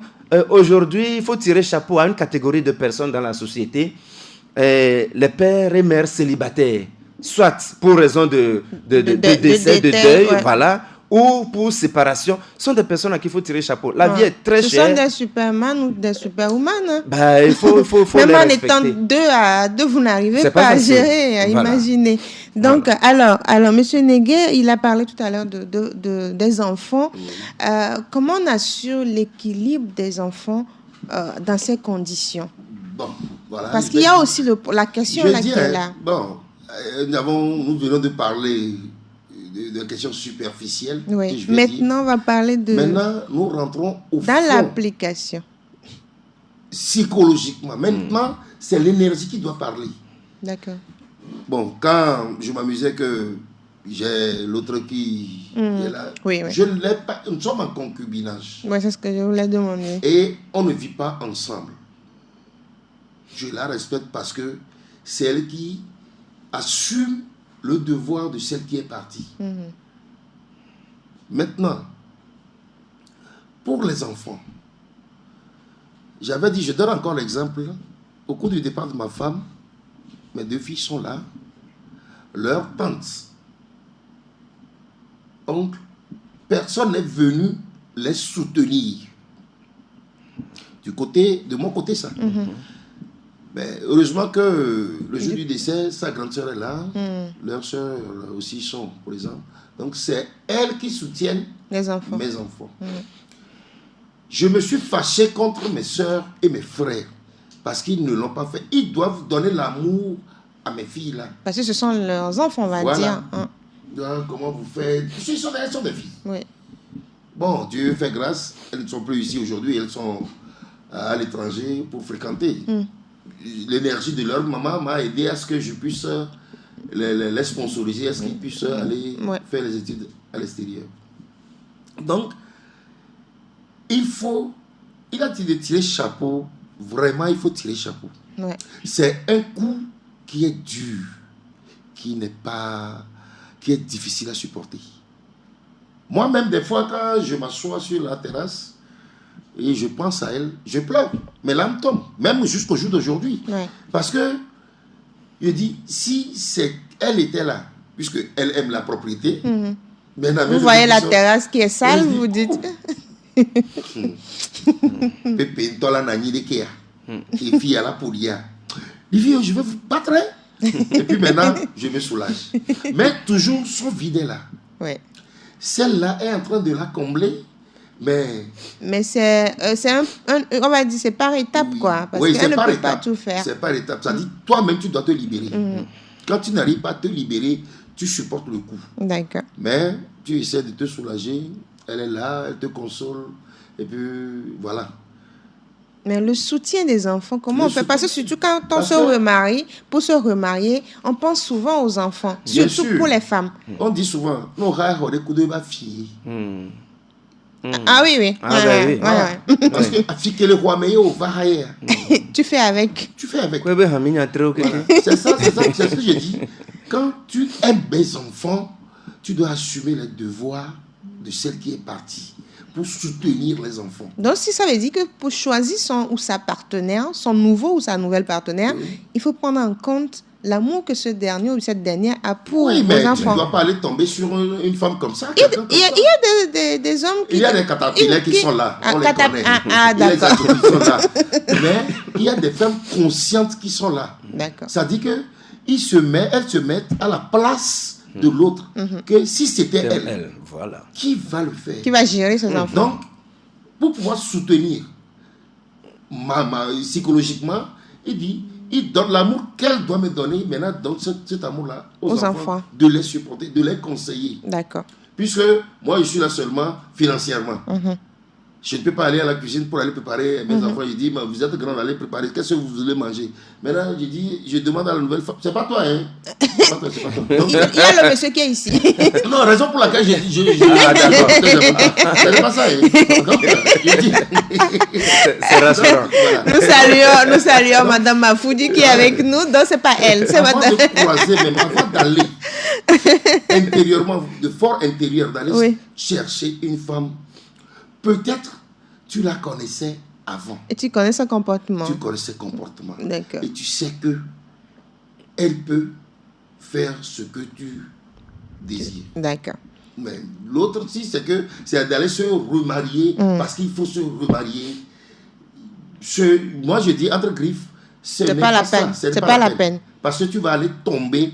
aujourd'hui, il faut tirer chapeau à une catégorie de personnes dans la société, les pères et mères célibataires, soit pour raison de décès, de deuil, voilà, ou pour séparation, sont des personnes à qui il faut tirer chapeau. La vie est très chère. Ce sont des superman ou des superwoman. Hein? Ben, il faut même les respecter. En étant 2 vous n'arrivez pas à gérer, à imaginer. Donc, alors, M. Négué, il a parlé tout à l'heure des enfants. Comment on assure l'équilibre des enfants dans ces conditions? Bon, voilà. Parce qu'il y a aussi la question là qui est là. Bon, nous venons de parler de questions superficielles. Oui. Maintenant, on va parler de... Maintenant, nous rentrons au fond. Dans l'application. Psychologiquement. Maintenant, c'est l'énergie qui doit parler. D'accord. Bon, quand je m'amusais que j'ai l'autre qui est là, je ne l'ai pas... Nous sommes en concubinage. Oui, c'est ce que je voulais demander. Et on ne vit pas ensemble. Je la respecte parce que c'est elle qui assume le devoir de celle qui est partie. Maintenant, pour les enfants, j'avais dit, je donne encore l'exemple, au cours du départ de ma femme, mes 2 filles sont là, leur tante, oncle, personne n'est venu les soutenir. De mon côté, ça. Mais heureusement que le jour du décès, sa grande sœur est là, leurs sœurs aussi sont présentes. Donc c'est elles qui soutiennent mes enfants. Je me suis fâché contre mes sœurs et mes frères parce qu'ils ne l'ont pas fait. Ils doivent donner l'amour à mes filles là. Parce que ce sont leurs enfants, on va dire. Donc, comment vous faites? Elles sont des filles. Oui. Bon, Dieu fait grâce, elles ne sont plus ici aujourd'hui, elles sont à l'étranger pour fréquenter. L'énergie de leur maman m'a aidé à ce que je puisse les sponsoriser, à ce qu'ils puissent aller faire les études à l'extérieur. Donc, il a tiré chapeau, vraiment il faut tirer chapeau. C'est un coup qui est dur, qui est difficile à supporter. Moi-même, des fois, quand je m'assois sur la terrasse, et je pense à elle, je pleure. Mes larmes tombent, même jusqu'au jour d'aujourd'hui. Parce que, je dis, si elle était là, puisqu'elle aime la propriété, vous voyez la terrasse qui est sale, vous dites. Pépé, tola nani de Kea. Et fille à la poulia. Il dit, je vais vous battre. Et puis maintenant, je me soulage. Mais toujours, son vide là. Celle-là est en train de la combler. Mais c'est on va dire, c'est par étape, quoi. Parce qu'elle ne peut pas tout faire. C'est par étape. Ça dit, toi-même, tu dois te libérer. Quand tu n'arrives pas à te libérer, tu supportes le coup. D'accord. Mais tu essaies de te soulager. Elle est là, elle te console. Et puis, voilà. Mais le soutien des enfants, comment on fait? Parce que surtout quand on se remarie, pour se remarier, on pense souvent aux enfants. Surtout pour les femmes. On dit souvent, nos rares, on est coups de ma fille. Ah oui, oui. Ah, ben oui. Ouais. Parce que Afrique le roi meilleur va ailleurs. Tu fais avec. Tu fais avec. Ouais, ben, Hamini a très ok. C'est ça, c'est ce que je dis. Quand tu aimes mes enfants, tu dois assumer les devoirs de celle qui est partie pour soutenir les enfants. Donc, si ça veut dire que pour choisir son ou sa partenaire, son nouveau ou sa nouvelle partenaire, il faut prendre en compte l'amour que ce dernier ou cette dernière a pour Oui, vos mais tu enfants. ne dois pas aller tomber sur une femme comme ça. Il y a des hommes qui... Il y a des catapillères qui sont là. On les connaît. Ah, Il y a des d'accord. catapillères qui sont là. Mais il y a des femmes conscientes qui sont là. D'accord. Ça dit que elles se mettent à la place de l'autre. Que si c'était elle, Voilà. qui va le faire? Qui va gérer ses enfants. Donc, pour pouvoir soutenir psychologiquement, il donne l'amour qu'elle doit me donner. Maintenant, donne cet amour-là aux enfants. De les supporter, de les conseiller. D'accord. Puisque moi, je suis là seulement financièrement. Je ne peux pas aller à la cuisine pour aller préparer mes enfants. Je dis, mais vous êtes grand, allez préparer. Qu'est-ce que vous voulez manger? Maintenant, je demande à la nouvelle femme. C'est pas toi, hein? C'est pas toi. Donc, Il y a le monsieur qui est ici. non, raison pour laquelle ah, d'accord. C'est pas ça, hein? Donc, je dis... C'est rassurant. Voilà. Nous saluons Madame Mafoudi qui est avec nous. Donc, c'est pas elle, c'est avant Madame. de croiser, même avant d'aller intérieurement, de fort intérieur, d'aller chercher une femme, peut-être tu la connaissais avant. Et tu connais son comportement. Tu connais ses comportements. D'accord. Et tu sais que elle peut faire ce que tu désires. D'accord. Mais l'autre aussi, c'est d'aller se remarier parce qu'il faut se remarier. Moi, je dis entre griffes, c'est pas la peine. C'est pas la peine. Parce que tu vas aller tomber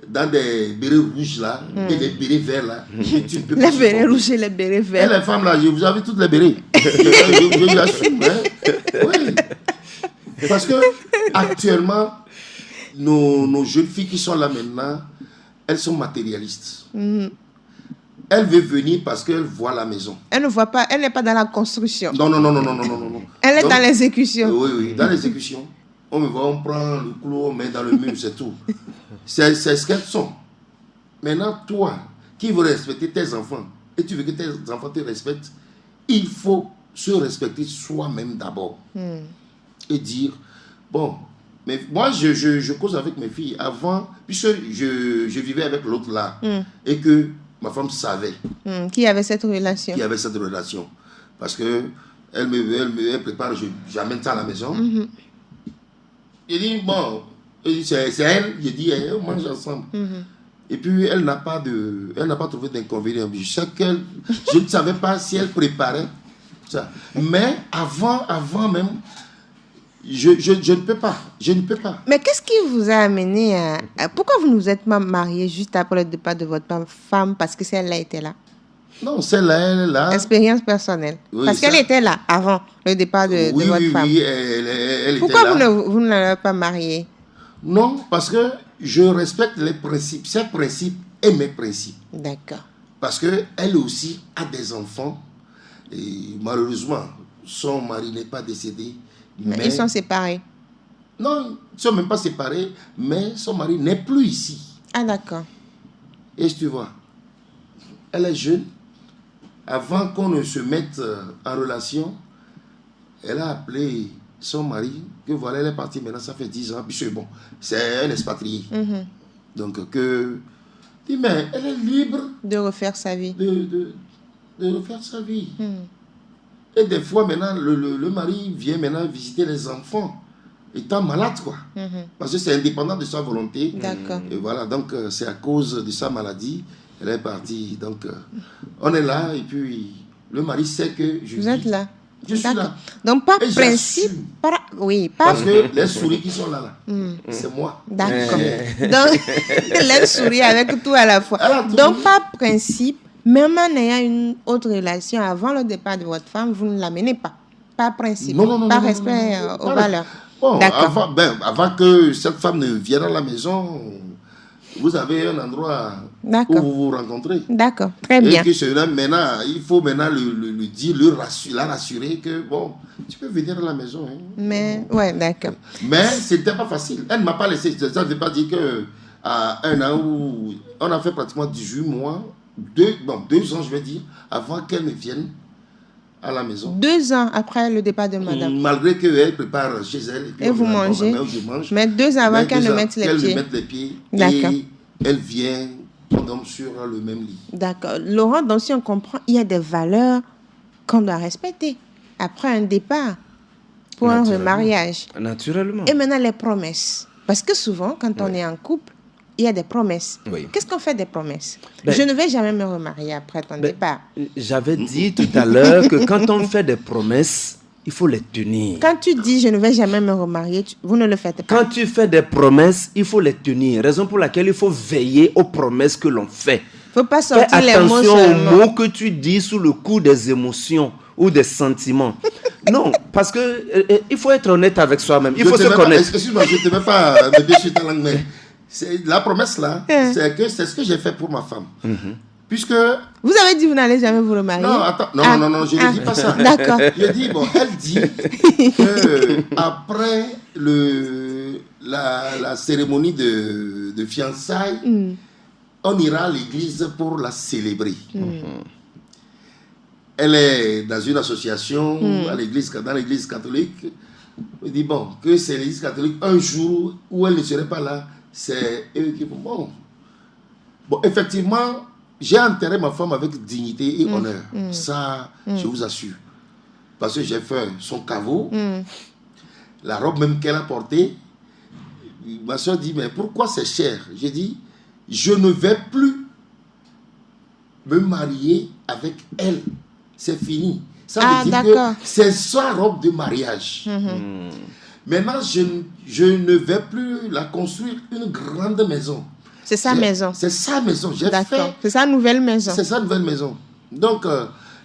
dans des bérets rouges là et des bérets verts là. Et tu ne peux pas Les bérets rouges et les bérets verts. Et les femmes là, vous avez toutes les bérets. je l'assume. Hein? Oui. Parce que actuellement, nos jeunes filles qui sont là maintenant, elles sont matérialistes. Elle veut venir parce qu'elle voit la maison. Elle ne voit pas, elle n'est pas dans la construction. Non. Elle est dans l'exécution. Oui, dans l'exécution. On me voit, on prend le clou, on met dans le mur, c'est tout. C'est ce qu'elles sont. Maintenant, toi, qui veux respecter tes enfants, et tu veux que tes enfants te respectent, il faut se respecter soi-même d'abord. Et dire, bon, mais moi, je cause avec mes filles avant, puisque je vivais avec l'autre là, et que ma femme savait. Qui avait cette relation. Qui avait cette relation. Parce que elle prépare, j'amène ça à la maison. Je dis, bon, c'est elle, je dis, on mange ensemble. Et puis, elle n'a pas trouvé d'inconvénient. Je ne savais pas si elle préparait ça. Mais avant même, je ne peux pas. Je ne peux pas. Mais qu'est-ce qui vous a amené à... Pourquoi vous ne vous êtes pas marié juste après le départ de votre femme? Parce que celle-là était là. Non, celle-là, elle est là. Expérience personnelle. Oui, parce qu'elle était là avant le départ de votre femme. Oui, elle Pourquoi était là. Vous ne l'avez pas mariée? Non, parce que je respecte les principes, ses principes et mes principes. D'accord. Parce qu'elle aussi a des enfants. Et malheureusement, son mari n'est pas décédé. Mais ils sont séparés. Non, ils ne sont même pas séparés, mais son mari n'est plus ici. Ah, d'accord. Et tu vois, elle est jeune. Avant qu'on ne se mette en relation, elle a appelé son mari, que voilà, elle est partie maintenant, ça fait 10 ans, puis bon, c'est un expatrié. Donc, mais elle est libre de refaire sa vie. De refaire sa vie. Et des fois, maintenant, le mari vient maintenant visiter les enfants, étant malade, quoi. Parce que c'est indépendant de sa volonté. D'accord. Et voilà, donc c'est à cause de sa maladie, elle est partie. Donc, on est là, et puis le mari sait que je Vous êtes là. Je suis là. Donc, par et principe... Parce que les souris qui sont là, c'est moi. D'accord. Donc, les souris avec tout à la fois. Donc, par principe, même en ayant une autre relation avant le départ de votre femme, vous ne l'amenez pas. Par principe. Non, par respect aux valeurs. Bon, avant que cette femme ne vienne à la maison, vous avez un endroit où vous vous rencontrez. D'accord, très bien. Et que cela, maintenant, il faut maintenant le dire, la rassurer que, bon, tu peux venir à la maison. Hein. Mais, ouais, d'accord. Mais ce n'était pas facile. Elle ne m'a pas laissé. Ça ne veut pas dire qu'à un an où on a fait pratiquement 18 mois, 2 ans, je vais dire, avant qu'elle ne vienne. à la maison. 2 ans après le départ de madame. Malgré qu'elle prépare chez elle. Et vous mangez. Je mange. Mais 2 ans avant qu'elle ne mette les pieds. Qu'elle mette les pieds. D'accord. Et elle vient, on dorme sur le même lit. D'accord. Laurent, donc si on comprend, il y a des valeurs qu'on doit respecter après un départ pour un remariage. Naturellement. Et maintenant, les promesses. Parce que souvent, quand on est en couple, il y a des promesses. Oui. Qu'est-ce qu'on fait des promesses? Je ne vais jamais me remarier après ton départ. J'avais dit tout à l'heure que quand on fait des promesses, il faut les tenir. Quand tu dis je ne vais jamais me remarier, vous ne le faites pas. Quand tu fais des promesses, il faut les tenir. Raison pour laquelle il faut veiller aux promesses que l'on fait. Il ne faut pas sortir Fais les mots attention seulement. aux mots que tu dis sous le coup des émotions ou des sentiments. Non, parce que il faut être honnête avec soi-même. Il faut se connaître. Excuse-moi, je ne te mets pas me pied sur ta langue, mais la promesse là, c'est ce que j'ai fait pour ma femme. Puisque... Vous avez dit vous n'allez jamais vous remarier? Non, attends, non, je ne dis pas ça. D'accord. Je dis, bon, elle dit que après la cérémonie de fiançailles, on ira à l'église pour la célébrer. Elle est dans une association dans l'église catholique. Elle dit, bon, que c'est l'église catholique, un jour où elle ne serait pas là, c'est eux qui vont. Bon, effectivement, j'ai enterré ma femme avec dignité et honneur. Ça, je vous assure. Parce que j'ai fait son caveau, la robe même qu'elle a portée. Ma soeur dit, mais pourquoi c'est cher? J'ai dit, je ne vais plus me marier avec elle. C'est fini. Ça veut dire que c'est sa robe de mariage. Maintenant, je ne vais plus la construire une grande maison. C'est sa maison. C'est sa maison. C'est sa nouvelle maison. C'est sa nouvelle maison. Donc,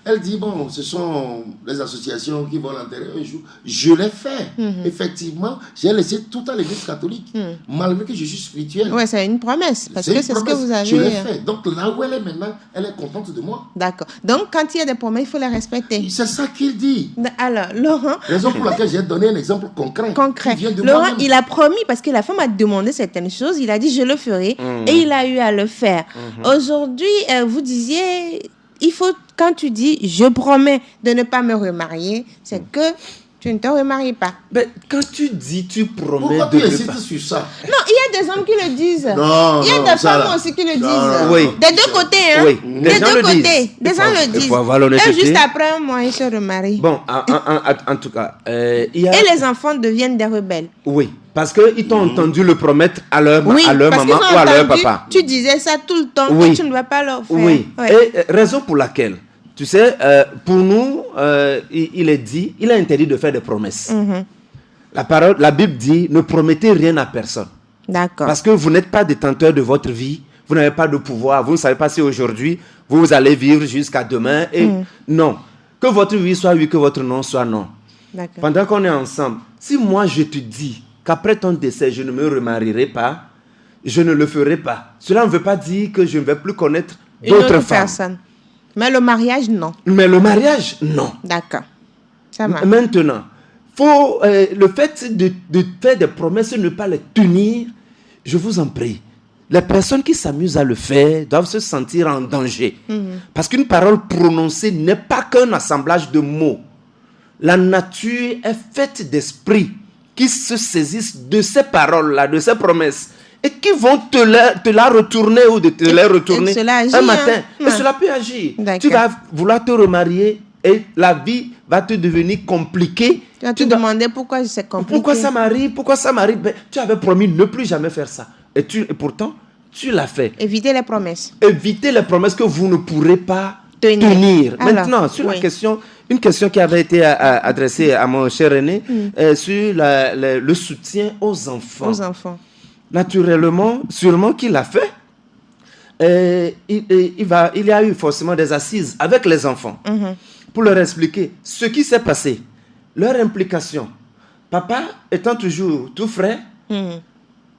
elle dit, bon, ce sont les associations qui vont l'enterrer un jour. Je l'ai fait. Effectivement, j'ai laissé tout à l'église catholique, malgré que je suis spirituel. Oui, c'est une promesse, parce que c'est ce que vous avez... Je l'ai fait. Donc, là où elle est maintenant, elle est contente de moi. D'accord. Donc, quand il y a des promesses, il faut les respecter. C'est ça qu'il dit. Alors, Laurent... Raison pour laquelle j'ai donné un exemple concret. Qui vient de Laurent, il a promis, parce que la femme a demandé certaines choses, il a dit, je le ferai, et il a eu à le faire. Aujourd'hui, vous disiez... Il faut, quand tu dis je promets de ne pas me remarier, c'est que tu ne te remaries pas. Mais quand tu dis tu promets pourquoi de tu ne insistes pas... sur ça? Non, il y a des hommes qui le disent. Non, il y a des femmes aussi qui le disent. Oui. Des deux côtés, hein. Oui. Des deux côtés. Des gens le disent. Il faut avoir l'honnêteté. Et juste après un mois, ils se remarient. Bon, en tout cas, il y a... Et les enfants deviennent des rebelles. Oui, parce qu'ils t'ont entendu le promettre à leur maman ou à leur papa. Tu disais ça tout le temps, que tu ne vas pas leur faire. Oui, et raison pour laquelle, tu sais, pour nous, il est dit, il est interdit de faire des promesses. La Bible dit, ne promettez rien à personne. D'accord. Parce que vous n'êtes pas détenteur de votre vie, vous n'avez pas de pouvoir, vous ne savez pas si aujourd'hui, vous allez vivre jusqu'à demain. Et non, que votre oui soit oui, que votre non soit non. D'accord. Pendant qu'on est ensemble, si moi je te dis qu'après ton décès, je ne me remarierai pas, je ne le ferai pas. Cela ne veut pas dire que je ne vais plus connaître d'autres femmes. Personne. Mais le mariage, non. Mais le mariage, non. D'accord. Ça marche. Maintenant, le fait de faire des promesses et ne pas les tenir, je vous en prie, les personnes qui s'amusent à le faire doivent se sentir en danger. Parce qu'une parole prononcée n'est pas qu'un assemblage de mots. La nature est faite d'esprits qui se saisissent de ces paroles-là, de ces promesses, et qui vont te la retourner ou de te les retourner un matin. Et cela peut agir. Tu vas vouloir te remarier et la vie va te devenir compliquée. Tu vas te demander pourquoi c'est compliqué. Pourquoi ça m'arrive ben, tu avais promis ne plus jamais faire ça. Et pourtant, tu l'as fait. Éviter les promesses. Éviter les promesses que vous ne pourrez pas tenir. Alors, maintenant, sur la question... Une question qui avait été adressée à mon cher aîné sur le soutien aux enfants. Aux enfants. Naturellement, sûrement qu'il l'a fait. Il y a eu forcément des assises avec les enfants pour leur expliquer ce qui s'est passé, leur implication. Papa, étant toujours tout frais,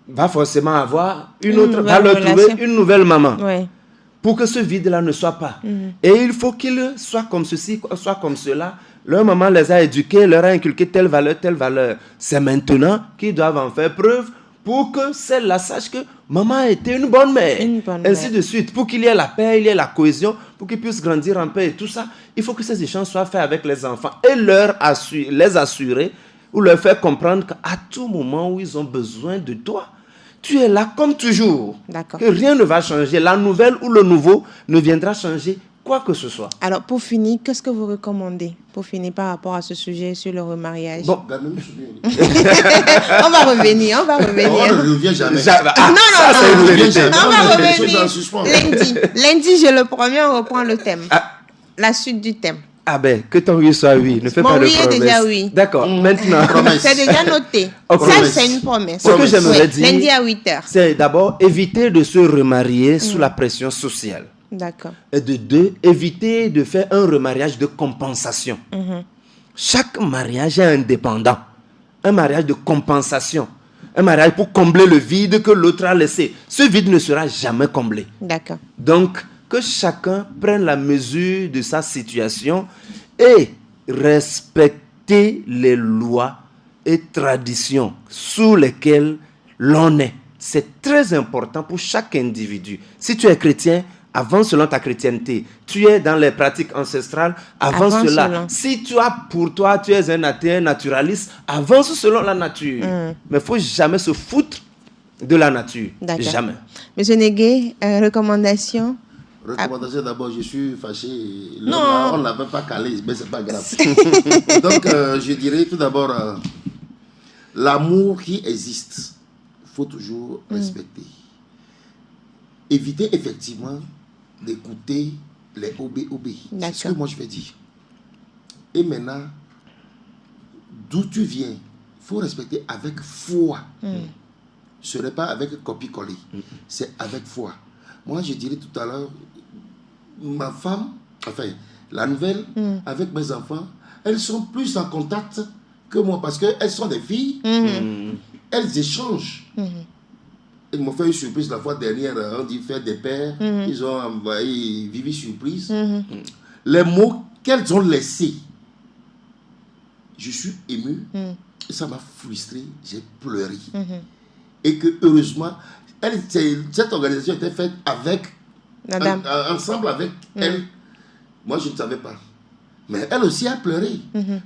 va forcément avoir va leur trouver une nouvelle maman. Oui. Pour que ce vide-là ne soit pas. Et il faut qu'il soit comme ceci, soit comme cela. Leur maman les a éduqués, leur a inculqué telle valeur. C'est maintenant qu'ils doivent en faire preuve pour que celle-là sache que maman était une bonne mère. Ainsi de suite. Pour qu'il y ait la paix, il y ait la cohésion, pour qu'ils puissent grandir en paix et tout ça, il faut que ces échanges soient faits avec les enfants et les assurer ou leur faire comprendre qu'à tout moment où ils ont besoin de toi, tu es là comme toujours. D'accord. Que rien ne va changer. La nouvelle ou le nouveau ne viendra changer quoi que ce soit. Alors, pour finir, qu'est-ce que vous recommandez pour finir par rapport à ce sujet sur le remariage? Bon. On va revenir. On ne revient jamais. On va revenir. Lundi, je le promets, on reprend le thème. La suite du thème. Ah ben, que ton oui soit oui. Ne fais pas de promesses. Mon oui est déjà oui. D'accord, maintenant. C'est déjà noté. Okay. Ça, c'est une promesse. Ce que j'aimerais dire, lundi à 8h. C'est d'abord éviter de se remarier sous la pression sociale. D'accord. Et de deux, éviter de faire un remariage de compensation. Chaque mariage est indépendant. Un mariage de compensation. Un mariage pour combler le vide que l'autre a laissé. Ce vide ne sera jamais comblé. D'accord. Donc, que chacun prenne la mesure de sa situation et respecter les lois et traditions sous lesquelles l'on est. C'est très important pour chaque individu. Si tu es chrétien, avance selon ta chrétienté. Tu es dans les pratiques ancestrales, avance cela. Si tu es un athée, un naturaliste, avance selon la nature. Mais il ne faut jamais se foutre de la nature. D'accord. Jamais. Monsieur Négué, recommandation? Recommandation d'abord, je suis fâché. Non. On ne l'avait pas calé, mais c'est pas grave. Donc, je dirais tout d'abord, l'amour qui existe, il faut toujours respecter. Éviter effectivement d'écouter les OB. C'est ce que moi je vais dire. Et maintenant, d'où tu viens, il faut respecter avec foi. Ce n'est pas avec copier-coller, c'est avec foi. Moi, je dirais tout à l'heure, ma femme, enfin, la nouvelle, avec mes enfants, elles sont plus en contact que moi parce qu'elles sont des filles. Elles échangent. Ils m'ont fait une surprise la fois dernière, on dit faire des pères. Ils ont envoyé Vivi surprise. Les mots qu'elles ont laissés, je suis ému. Et ça m'a frustré, j'ai pleuré. Et que heureusement, cette organisation était faite avec, ensemble avec elle. Moi, je ne savais pas. Mais elle aussi a pleuré.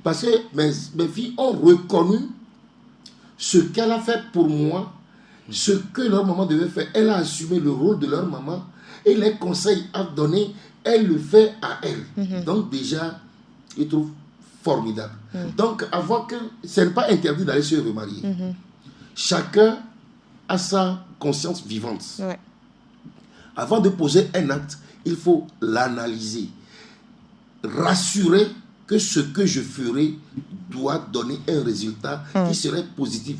Parce que mes filles ont reconnu ce qu'elle a fait pour moi, ce que leur maman devait faire. Elle a assumé le rôle de leur maman et les conseils à donner, elle le fait à elle. Donc déjà, je trouve formidable. Donc, avoir que ce n'est pas interdit d'aller se remarier. Chacun a sa conscience vivante. Ouais. Avant de poser un acte, il faut l'analyser. Rassurer que ce que je ferai doit donner un résultat qui serait positif,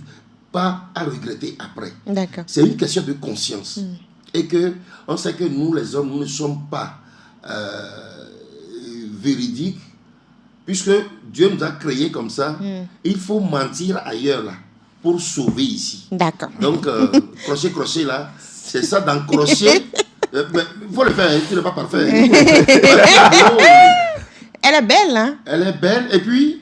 pas à regretter après. D'accord. C'est une question de conscience. Et que on sait que nous, les hommes, nous ne sommes pas véridiques, puisque Dieu nous a créés comme ça. Il faut mentir ailleurs, là, pour sauver ici. D'accord. Donc, crochet, là, c'est ça, d'encrocher. Il faut le faire, tu n'es pas parfait. Elle est belle, hein? Elle est belle, et puis,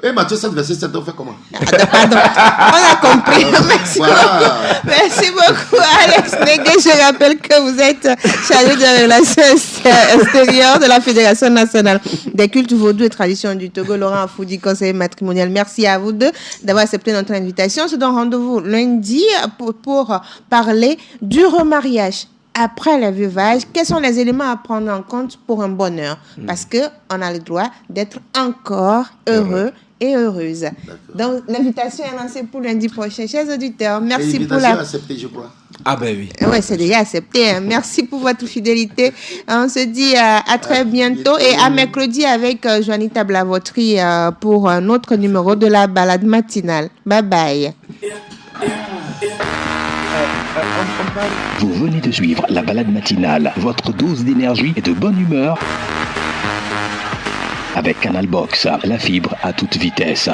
et Matthieu 7, verset 7, on fait comment? Pardon, on a compris. Merci, voilà. beaucoup. Merci beaucoup, Alex Négué. Je rappelle que vous êtes chargé de relations extérieures de la Fédération nationale des cultes vaudou et traditions du Togo. Laurent Afoudi, conseiller matrimonial. Merci à vous deux d'avoir accepté notre invitation. On se donne rendez-vous lundi pour parler du remariage. Après le veuvage, quels sont les éléments à prendre en compte pour un bonheur? Parce qu'on a le droit d'être encore heureux et heureuse. Donc, l'invitation est lancée pour lundi prochain. Chers auditeurs, merci pour la... acceptée, je crois. Ah ben oui. Oui, c'est déjà accepté. Hein. Merci pour votre fidélité. On se dit à très bientôt et à mercredi avec Juanita Blavotry pour un autre numéro de la balade matinale. Bye bye. Vous venez de suivre la balade matinale, votre dose d'énergie et de bonne humeur avec Canal Box, la fibre à toute vitesse.